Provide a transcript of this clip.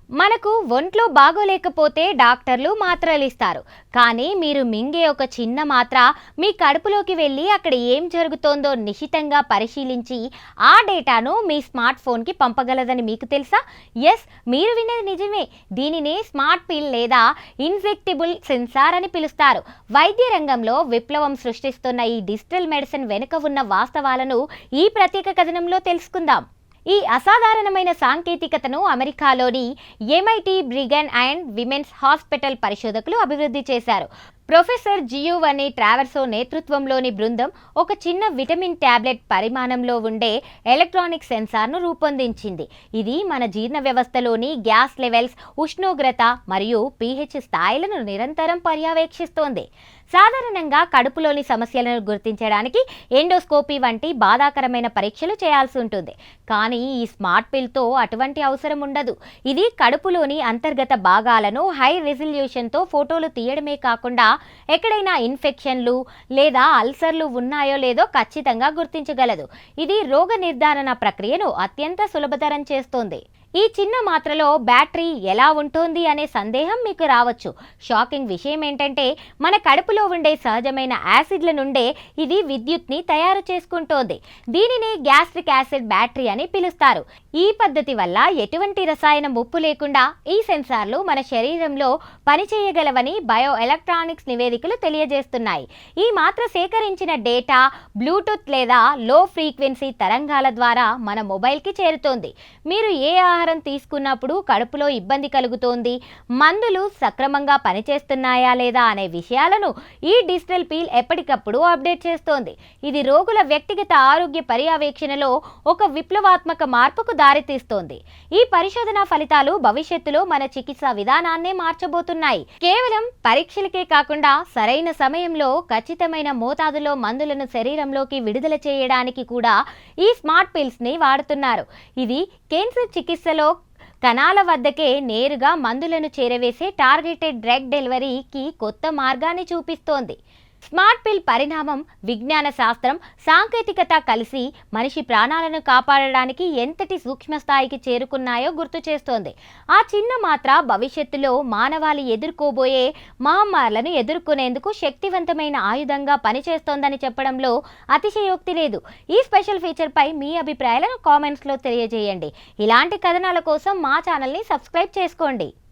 మనకు ఒంట్లో బాగోలేకపోతే డాక్టర్లు మాత్రలు ఇస్తారు. కానీ మీరు మింగే ఒక చిన్న మాత్ర మీ కడుపులోకి వెళ్ళి అక్కడ ఏం జరుగుతోందో నిశితంగా పరిశీలించి ఆ డేటాను మీ స్మార్ట్ ఫోన్కి పంపగలదని మీకు తెలుసా? ఎస్, మీరు విన్నది నిజమే. దీనినే స్మార్ట్ పిల్ లేదా ఇన్జెక్టిబుల్ సెన్సార్ అని పిలుస్తారు. వైద్య రంగంలో విప్లవం సృష్టిస్తున్న ఈ డిజిటల్ మెడిసిన్ వెనుక ఉన్న వాస్తవాలను ఈ ప్రత్యేక కథనంలో తెలుసుకుందాం. ఈ అసాధారణమైన సాంకేతికతను అమెరికాలోని ఎంఐటి బ్రిఘమ్ అండ్ విమెన్స్ హాస్పిటల్ పరిశోధకులు అభివృద్ధి చేశారు. ప్రొఫెసర్ జియోవని ట్రావర్సో నేతృత్వంలోని బృందం ఒక చిన్న విటమిన్ టాబ్లెట్ పరిమాణంలో ఉండే ఎలక్ట్రానిక్ సెన్సార్ను రూపొందించింది. ఇది మన జీర్ణ వ్యవస్థలోని గ్యాస్ లెవెల్స్, ఉష్ణోగ్రత మరియు పీహెచ్ స్థాయిలను నిరంతరం పర్యవేక్షిస్తోంది. సాధారణంగా కడుపులోని సమస్యలను గుర్తించడానికి ఎండోస్కోపీ వంటి బాధాకరమైన పరీక్షలు చేయాల్సి ఉంటుంది. కానీ ఈ స్మార్ట్ పిల్తో అటువంటి అవసరం ఉండదు. ఇది కడుపులోని అంతర్గత భాగాలను హై రెజల్యూషన్తో ఫోటోలు తీయడమే కాకుండా ఎక్కడైనా ఇన్ఫెక్షన్లు లేదా అల్సర్లు ఉన్నాయో లేదో ఖచ్చితంగా గుర్తించగలదు. ఇది రోగ నిర్ధారణ ప్రక్రియను అత్యంత సులభతరం చేస్తోంది. ఈ చిన్న మాత్రలో బ్యాటరీ ఎలా ఉంటుంది అనే సందేహం మీకు రావచ్చు. షాకింగ్ విషయం ఏంటంటే మన కడుపులో ఉండే సహజమైన యాసిడ్ల నుండే ఇది విద్యుత్ని తయారు చేసుకుంటోంది. దీనిని గ్యాస్ట్రిక్ యాసిడ్ బ్యాటరీ అని పిలుస్తారు. ఈ పద్ధతి వల్ల ఎటువంటి రసాయన ముప్పు లేకుండా ఈ సెన్సార్లు మన శరీరంలో పనిచేయగలవని బయో ఎలక్ట్రానిక్స్ నివేదికలు తెలియజేస్తున్నాయి. ఈ మాత్ర సేకరించిన డేటా బ్లూటూత్ లేదా లో ఫ్రీక్వెన్సీ తరంగాల ద్వారా మన మొబైల్కి చేరుతోంది. మీరు ఏ ఆహారం తీసుకున్నప్పుడు కడుపులో ఇబ్బంది కలుగుతోంది, మందులు సక్రమంగా పనిచేస్తున్నాయా లేదా అనే విషయాలను ఈ డిజిటల్ పీల్ ఎప్పటికప్పుడు అప్డేట్ చేస్తోంది. ఇది రోగుల వ్యక్తిగత ఆరోగ్య పర్యవేక్షణలో ఒక విప్లవాత్మక మార్పుకు దారితీస్తోంది. ఈ పరిశోధన ఫలితాలు భవిష్యత్తులో మన చికిత్సా విధానాన్నే మార్చబోతున్నాయి. కేవలం పరీక్షలకే కాకుండా సరైన సమయంలో ఖచ్చితమైన మోతాదులో మందులను శరీరంలోకి విడుదల చేయడానికి కూడా ఈ స్మార్ట్ పిల్స్ ని వాడుతున్నారు. ఇది క్యాన్సర్ చికిత్సలో కణాల వద్దకే నేరుగా మందులను చేరవేసే టార్గెటెడ్ డ్రగ్ డెలివరీకి కొత్త మార్గాన్ని చూపిస్తోంది. స్మార్ట్ పిల్ పరిణామం విజ్ఞాన శాస్త్రం, సాంకేతికత కలిసి మనిషి ప్రాణాలను కాపాడడానికి ఎంతటి సూక్ష్మ స్థాయికి చేరుకున్నాయో గుర్తు చేస్తోంది. ఆ చిన్న మాత్ర భవిష్యత్తులో మానవాళి ఎదుర్కోబోయే మహమ్మారులను ఎదుర్కొనేందుకు శక్తివంతమైన ఆయుధంగా పనిచేస్తోందని చెప్పడంలో అతిశయోక్తి లేదు. ఈ స్పెషల్ ఫీచర్పై మీ అభిప్రాయాలను కామెంట్స్లో తెలియజేయండి. ఇలాంటి కథనాల కోసం మా ఛానల్ని సబ్స్క్రైబ్ చేసుకోండి.